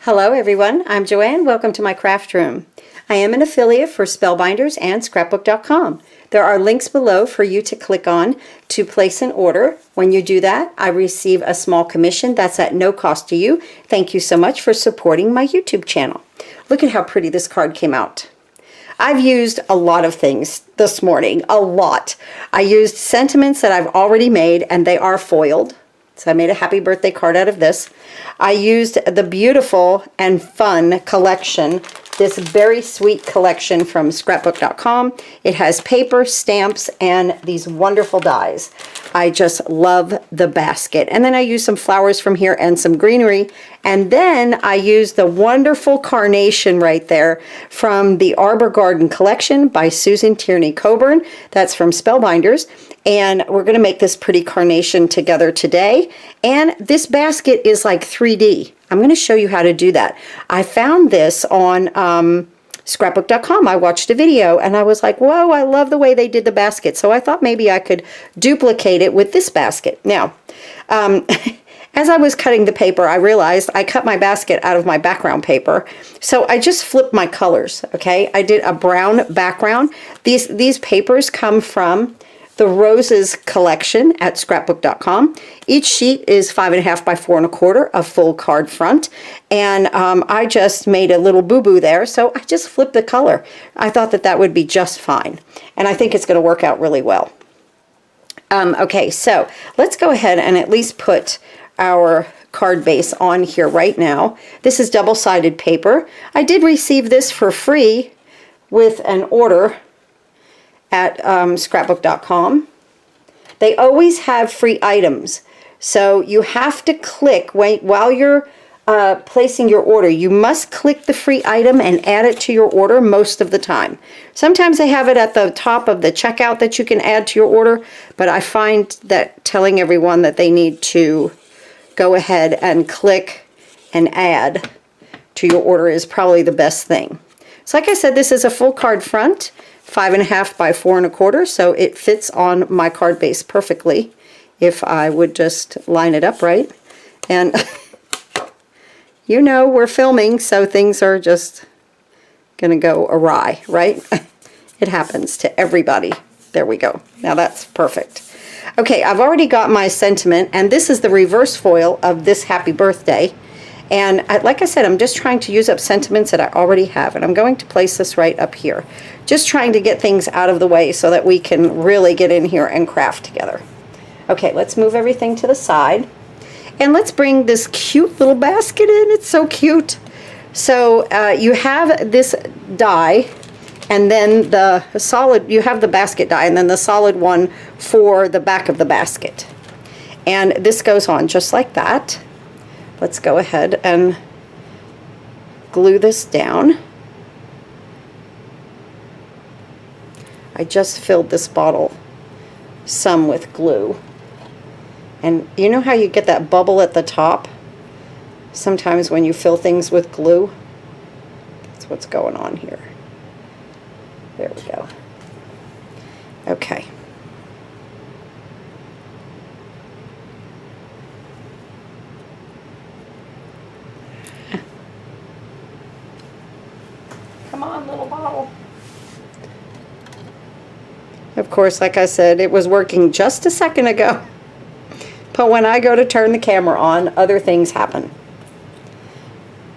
Hello everyone, I'm Joanne. Welcome to my craft room. I am an affiliate for Spellbinders and Scrapbook.com. There are links below for you to click on to place an order. When you do that, I receive a small commission that's at no cost to you. Thank you so much for supporting my YouTube channel. Look at how pretty this card came out. I've used a lot of things this morning, a lot. I used sentiments that I've already made and they are foiled. So I made a happy birthday card out of this. I used the beautiful and fun collection, this very sweet collection from scrapbook.com. It has paper, stamps, and these wonderful dies. I just love the basket. And then I used some flowers from here and some greenery. And then I used the wonderful Carnation right there from the Arbor Garden collection by Susan TIERNEY-COCKBURN. That's from Spellbinders. And we're going to make this pretty carnation together today. And this basket is like 3D. I'm going to show you how to do that. I found this on scrapbook.com. I watched a video and I was like, whoa, I love the way they did the basket. So I thought maybe I could duplicate it with this basket. Now, as I was cutting the paper, I realized I cut my basket out of my background paper. So I just flipped my colors, okay? I did a brown background. These papers come from the Roses collection at scrapbook.com. Each sheet is 5.5 by 4 1/4, a full card front. And I just made a little boo-boo there, so I just flipped the color. I thought that that would be just fine. And I think it's going to work out really well. Okay, so let's go ahead and at least put our card base on here right now. This is double-sided paper. I did receive this for free with an order at scrapbook.com. They always have free items. So you have to click, while you're placing your order, you must click the free item and add it to your order most of the time. Sometimes they have it at the top of the checkout that you can add to your order, but I find that telling everyone that they need to go ahead and click and add to your order is probably the best thing. So like I said, this is a full card front, 5.5 by 4 1/4, so it fits on my card base perfectly if I would just line it up right. And you know, we're filming, so things are just gonna go awry, right? It happens to everybody. There we go. Now that's perfect. Okay, I've already got my sentiment, and this is the reverse foil of this happy birthday. And like I said, I'm just trying to use up sentiments that I already have. And I'm going to place this right up here. Just trying to get things out of the way so that we can really get in here and craft together. Okay, let's move everything to the side. And let's bring this cute little basket in. It's so cute. So you have this die, and then the solid, you have the basket die, and then the solid one for the back of the basket. And this goes on just like that. Let's go ahead and glue this down. I just filled this bottle some with glue. And you know how you get that bubble at the top? Sometimes when you fill things with glue, that's what's going on here. There we go. Okay. Come on, little bottle. Of course, like I said, it was working just a second ago. But when I go to turn the camera on, other things happen.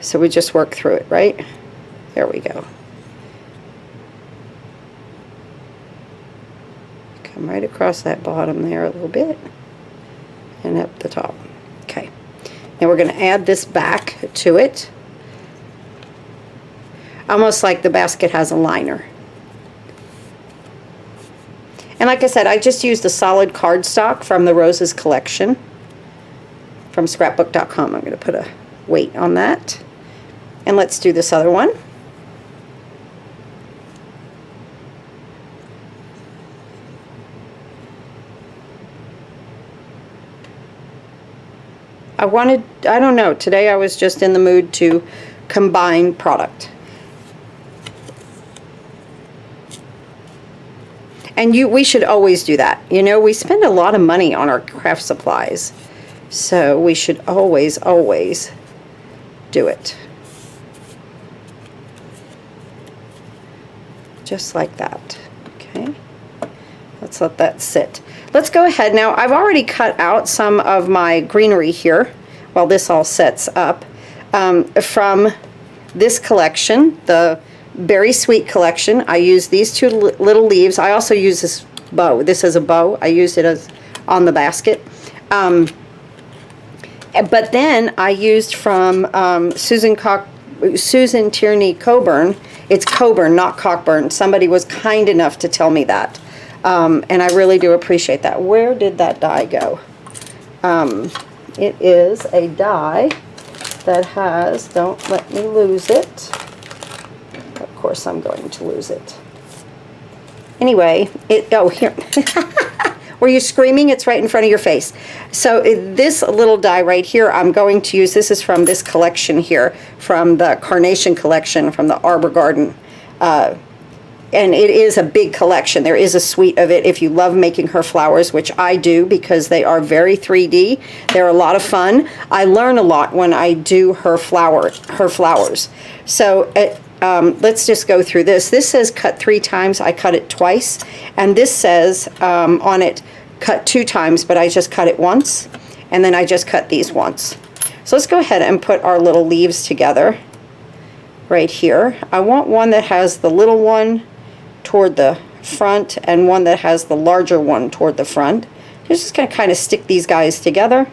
So we just work through it, right? There we go. Come right across that bottom there a little bit. And up the top. Okay. Now we're going to add this back to it. Almost like the basket has a liner. And like I said, I just used a solid cardstock from the Roses collection from scrapbook.com. I'm going to put a weight on that. And let's do this other one. I don't know, today I was just in the mood to combine product. And we should always do that. You know, we spend a lot of money on our craft supplies. So we should always, always do it. just like that. Okay, let's let that sit. Let's go ahead now. I've already cut out some of my greenery here while this all sets up from this collection, the Berry Sweet collection. I use these two little leaves. I also use this bow. This is a bow. I used it as on the basket. But then I used from Susan TIERNEY-COCKBURN. It's Cockburn, not Cockburn. Somebody was kind enough to tell me that. And I really do appreciate that. Where did that die go? It is a die that has, don't let me lose it. Of course I'm going to lose it. Anyway, oh, here. Were you screaming? It's right in front of your face. So this little die right here, I'm going to use, this is from this collection here, from the Carnation collection from the Arbor Garden. And it is a big collection. There is a suite of it if you love making her flowers, which I do because they are very 3D. They're a lot of fun. I learn a lot when I do her flowers. So let's just go through this. This says cut 3 times. I cut it twice. And this says on it cut 2 times, but I just cut it once. And then I just cut these once. So let's go ahead and put our little leaves together right here. I want one that has the little one toward the front and one that has the larger one toward the front. Just going to kind of stick these guys together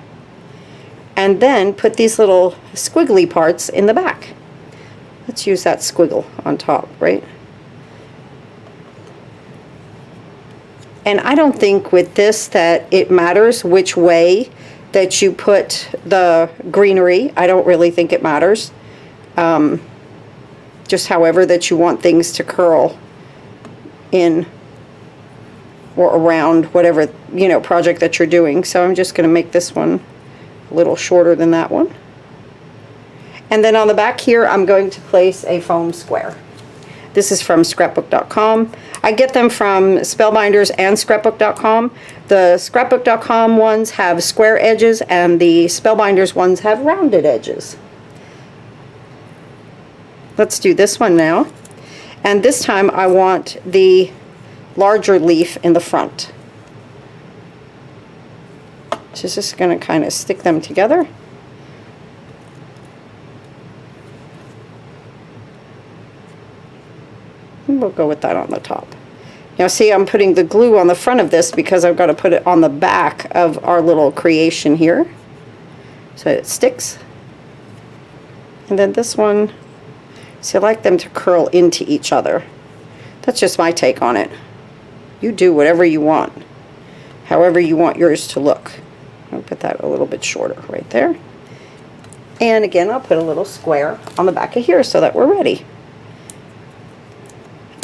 and then put these little squiggly parts in the back. Let's use that squiggle on top, right? And I don't think with this that it matters which way that you put the greenery. I don't really think it matters. Just however that you want things to curl in or around whatever, you know, project that you're doing. So I'm just going to make this one a little shorter than that one. And then on the back here, I'm going to place a foam square. This is from scrapbook.com. I get them from Spellbinders and scrapbook.com. The scrapbook.com ones have square edges and the Spellbinders ones have rounded edges. Let's do this one now. And this time I want the larger leaf in the front. So just going to kind of stick them together. And we'll go with that on the top. Now see, I'm putting the glue on the front of this because I've got to put it on the back of our little creation here. So it sticks. And then this one, see, I like them to curl into each other. That's just my take on it. You do whatever you want, however you want yours to look. I'll put that a little bit shorter right there. And again, I'll put a little square on the back of here so that we're ready.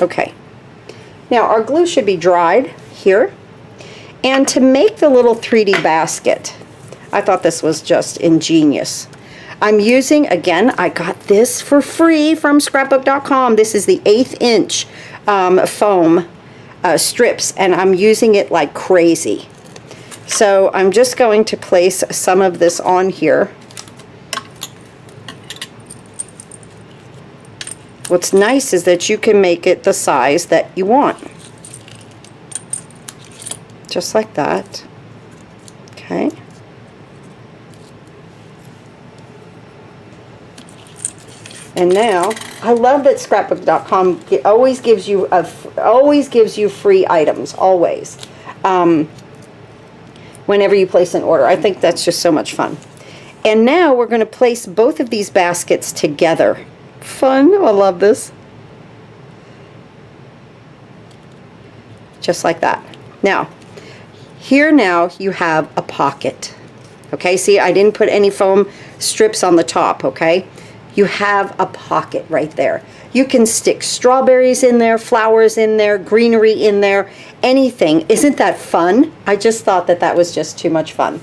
Okay. Now our glue should be dried here. And to make the little 3D basket, I thought this was just ingenious. I'm using, again, I got this for free from scrapbook.com. This is the 1/8 inch foam strips, and I'm using it like crazy. So I'm just going to place some of this on here. What's nice is that you can make it the size that you want. Just like that. Okay. And now, I love that scrapbook.com always gives you free items, always. Whenever you place an order. I think that's just so much fun. And now we're going to place both of these baskets together. Fun. I love this. Just like that. Now, here now you have a pocket. Okay, see, I didn't put any foam strips on the top, okay? You have a pocket right there. You can stick strawberries in there, flowers in there, greenery in there, anything. Isn't that fun? I just thought that that was just too much fun.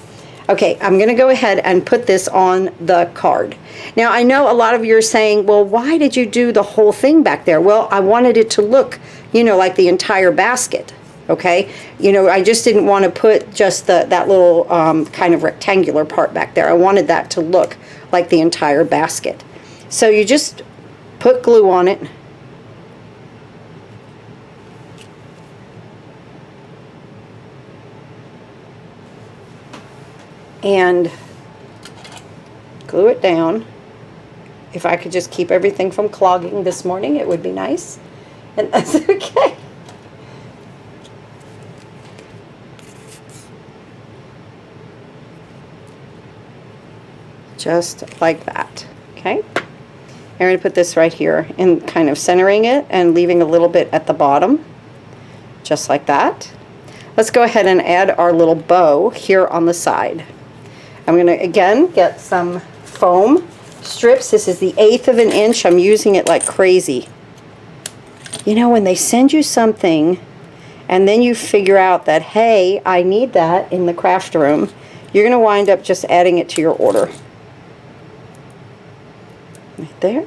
Okay, I'm going to go ahead and put this on the card. Now, I know a lot of you are saying, well, why did you do the whole thing back there? Well, I wanted it to look, you know, like the entire basket. Okay, you know, I just didn't want to put just that little kind of rectangular part back there. I wanted that to look like the entire basket. So you just put glue on it and glue it down. If I could just keep everything from clogging this morning, it would be nice. And that's okay. Just like that. Okay. I'm going to put this right here and kind of centering it and leaving a little bit at the bottom. Just like that. Let's go ahead and add our little bow here on the side. I'm going to again get some foam strips. This is the 1/8 of an inch. I'm using it like crazy. You know, when they send you something and then you figure out that, hey, I need that in the craft room, you're going to wind up just adding it to your order. Right there.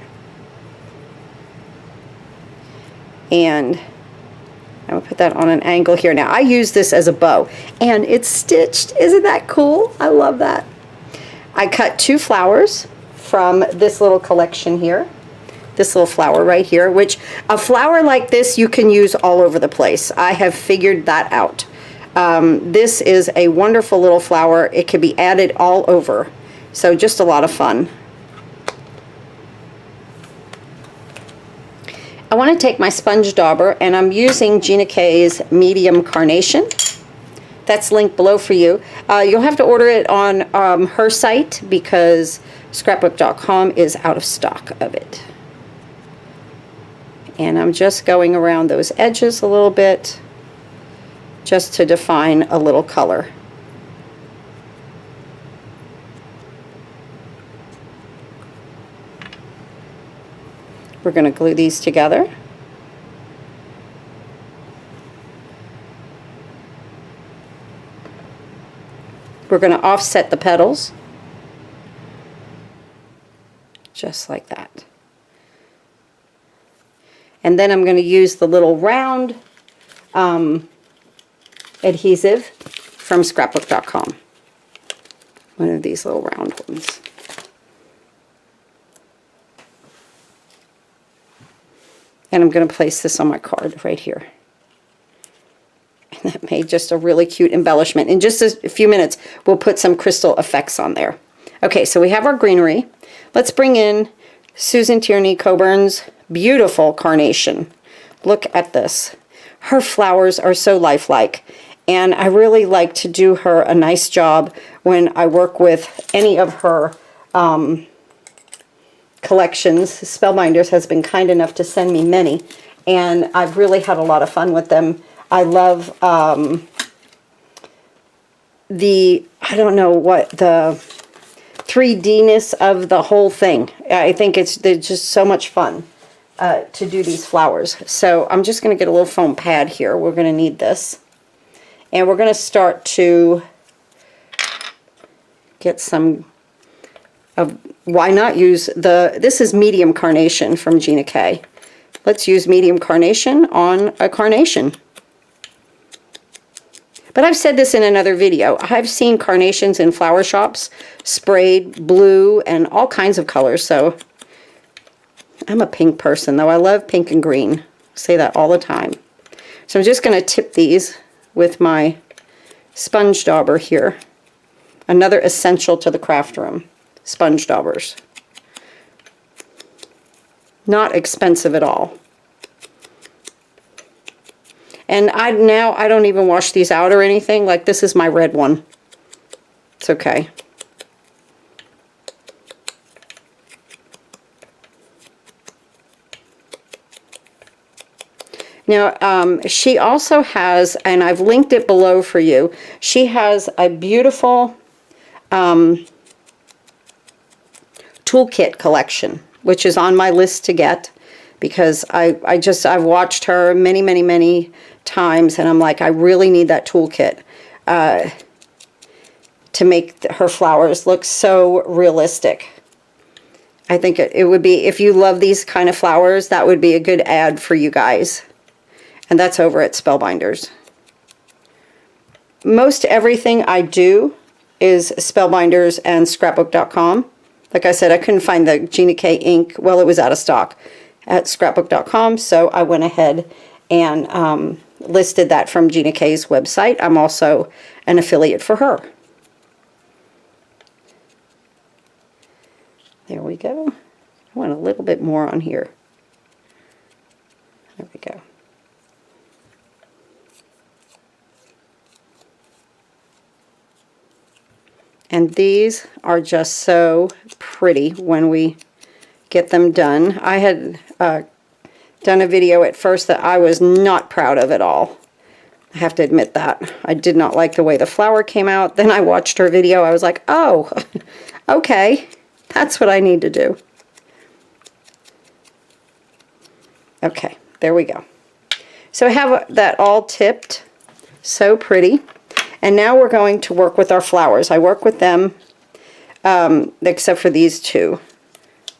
And I'm going to put that on an angle here. Now, I use this as a bow, and it's stitched. Isn't that cool? I love that. I cut 2 flowers from this little collection here. This little flower right here, which a flower like this you can use all over the place. I have figured that out. This is a wonderful little flower. It can be added all over. So just a lot of fun. I want to take my sponge dauber, and I'm using Gina K's medium Carnation. That's linked below for you. You'll have to order it on her site because scrapbook.com is out of stock of it. And I'm just going around those edges a little bit just to define a little color. We're going to glue these together. We're going to offset the petals just like that. And then I'm going to use the little round adhesive from scrapbook.com. One of these little round ones. And I'm going to place this on my card right here. And that made just a really cute embellishment. In just a few minutes, we'll put some crystal effects on there. Okay, so we have our greenery. Let's bring in Susan Tierney-Cockburn's beautiful Carnation. Look at this. Her flowers are so lifelike, and I really like to do her a nice job when I work with any of her collections. Spellbinders has been kind enough to send me many, and I've really had a lot of fun with them. I love I don't know what, the 3D-ness of the whole thing. I think they're just so much fun to do these flowers. So I'm just going to get a little foam pad here. We're going to need this. And we're going to start to get some of, why not use this is medium Carnation from Gina K. Let's use medium Carnation on a carnation. But I've said this in another video. I've seen carnations in flower shops sprayed blue and all kinds of colors. So I'm a pink person, though. I love pink and green. I say that all the time. So I'm just going to tip these with my sponge dauber here. Another essential to the craft room. Sponge daubers. Not expensive at all. And now I don't even wash these out or anything. Like, this is my red one. It's okay. Now, she also has, and I've linked it below for you, she has a beautiful toolkit collection, which is on my list to get, because I've watched her many times, and I'm like, I really need that toolkit to make her flowers look so realistic. I think it would be, if you love these kind of flowers, that would be a good ad for you guys. And that's over at Spellbinders. Most everything I do is Spellbinders and scrapbook.com. Like I said, I couldn't find the Gina K ink. Well, it was out of stock at scrapbook.com, so I went ahead and listed that from Gina K's website. I'm also an affiliate for her. There we go. I want a little bit more on here. There we go. And these are just so pretty when we get them done. I had done a video at first that I was not proud of at all. I have to admit that. I did not like the way the flower came out. Then I watched her video. I was like, oh, okay, that's what I need to do. Okay, there we go. So I have that all tipped. So pretty. And now we're going to work with our flowers. I work with them, except for these two,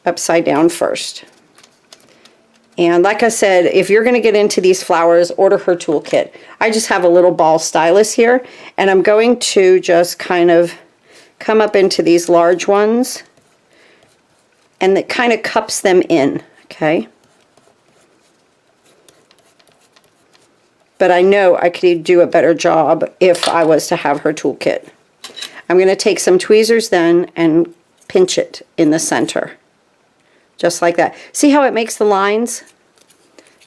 upside down first. And like I said, if you're going to get into these flowers, order her toolkit. I just have a little ball stylus here, and I'm going to just kind of come up into these large ones, and it kind of cups them in, okay? But I know I could do a better job if I was to have her toolkit. I'm going to take some tweezers then and pinch it in the center. Just like that. See how it makes the lines?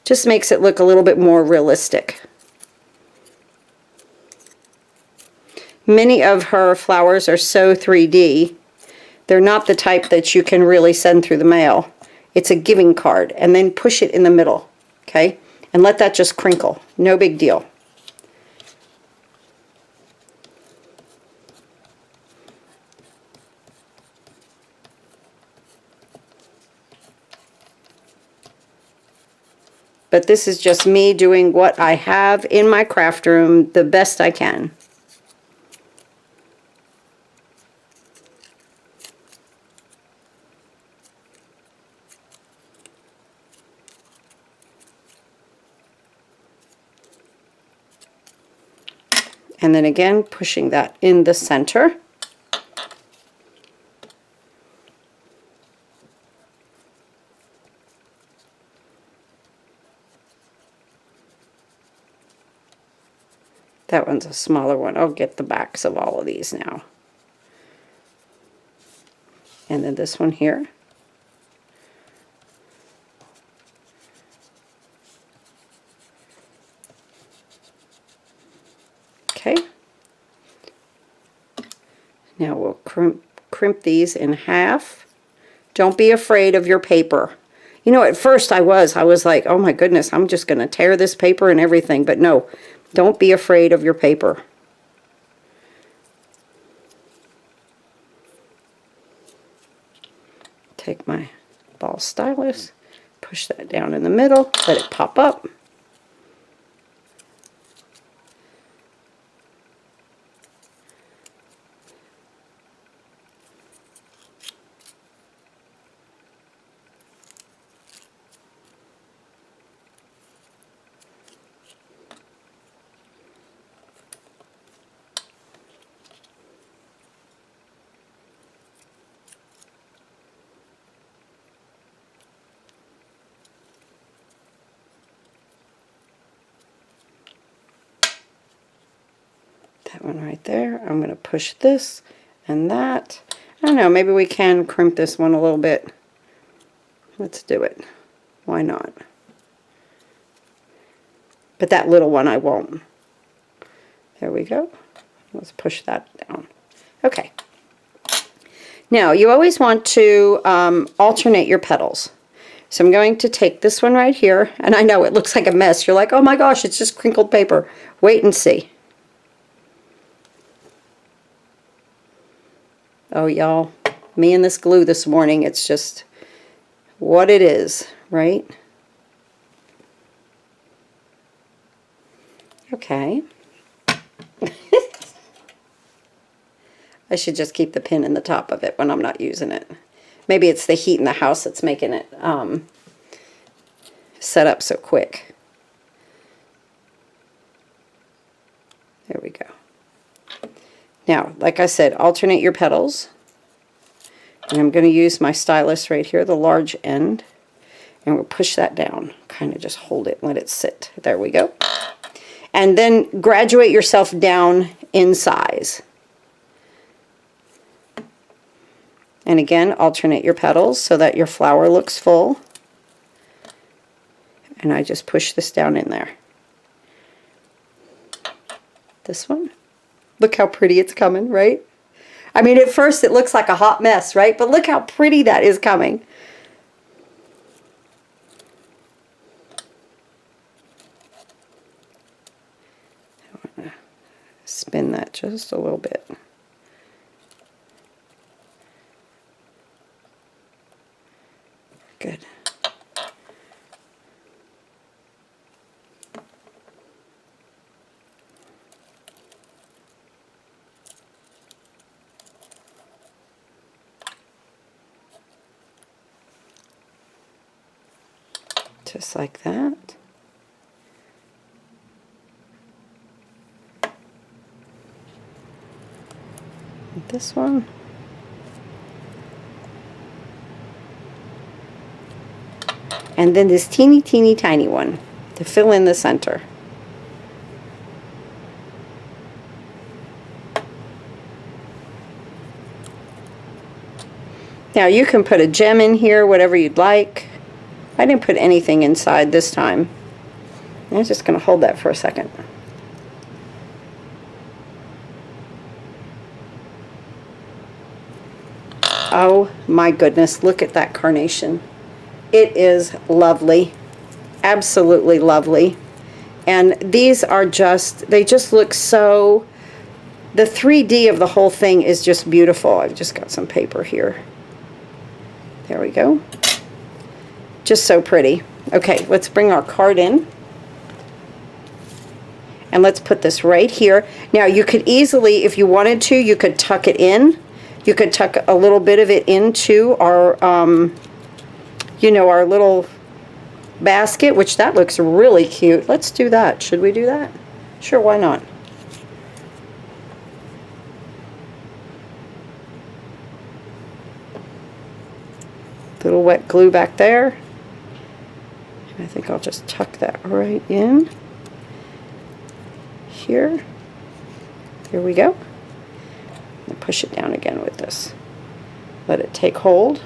Just makes it look a little bit more realistic. Many of her flowers are so 3D. They're not the type that you can really send through the mail. It's a giving card. And then push it in the middle. Okay? And let that just crinkle. No big deal. But this is just me doing what I have in my craft room the best I can. And then again, pushing that in the center. That one's a smaller one. I'll get the backs of all of these now. And then this one here. Okay. Now we'll crimp these in half. Don't be afraid of your paper. You know, at first I was like, oh my goodness, I'm just going to tear this paper and everything. But no, don't be afraid of your paper. Take my ball stylus, push that down in the middle, let it pop up. That one right there. I'm going to push this and that. I don't know, maybe we can crimp this one a little bit. Let's do it. Why not? But that little one I won't. There we go. Let's push that down. Okay. Now, you always want to alternate your petals. So I'm going to take this one right here, and I know it looks like a mess. You're like, oh my gosh, it's just crinkled paper. Wait and see. Oh, y'all, me and this glue this morning, it's just what it is, right? Okay. I should just keep the pin in the top of it when I'm not using it. Maybe it's the heat in the house that's making it set up so quick. There we go. Now, like I said, alternate your petals. And I'm going to use my stylus right here, the large end. And we'll push that down. Kind of just hold it and let it sit. There we go. And then graduate yourself down in size. And again, alternate your petals so that your flower looks full. And I just push this down in there. This one. Look how pretty it's coming, right? I mean, at first it looks like a hot mess, right? But look how pretty that is coming. I want to spin that just a little bit. Good. Just like that. And this one. And then this teeny tiny one to fill in the center. Now you can put a gem in here, whatever you'd like. I didn't put anything inside this time. I'm just going to hold that for a second. Oh my goodness, look at that carnation. It is lovely. Absolutely lovely. And these are just, they just look so, the 3D of the whole thing is just beautiful. I've just got some paper here. There we go. Just so pretty. Okay, let's bring our card in. And let's put this right here. Now you could easily, if you wanted to, you could tuck it in. You could tuck a little bit of it into our, you know, our little basket, which that looks really cute. Let's do that. Should we do that? Sure, why not? Little wet glue back there. I think I'll just tuck that right in here. There we go. And push it down again with this. Let it take hold.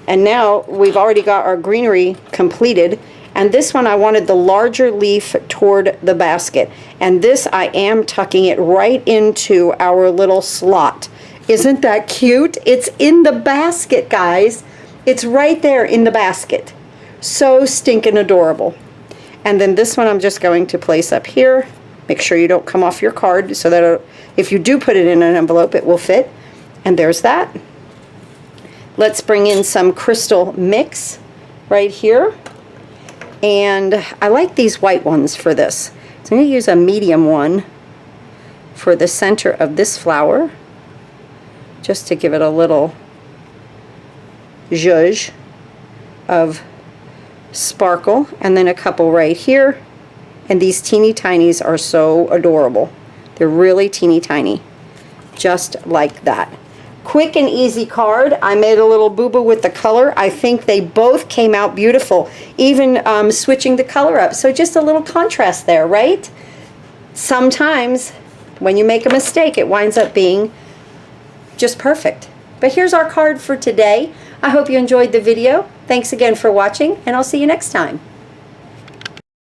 And now we've already got our greenery completed. And this one I wanted the larger leaf toward the basket. And this I am tucking it right into our little slot. Isn't that cute? It's in the basket, guys. It's right there in the basket. So stinking adorable. And then this one I'm just going to place up here. Make sure you don't come off your card so that if you do put it in an envelope, it will fit. And there's that. Let's bring in some crystal mix right here. And I like these white ones for this. So I'm going to use a medium one for the center of this flower, just to give it a little zhuzh of sparkle, and then a couple right here. And these teeny tinies are so adorable. They're really teeny tiny, just like that. Quick and easy card. I made a little boo-boo with the color. I think they both came out beautiful, even switching the color up. So just a little contrast there, right? Sometimes when you make a mistake, it winds up being just perfect. But here's our card for today. I hope you enjoyed the video. Thanks again for watching, and I'll see you next time.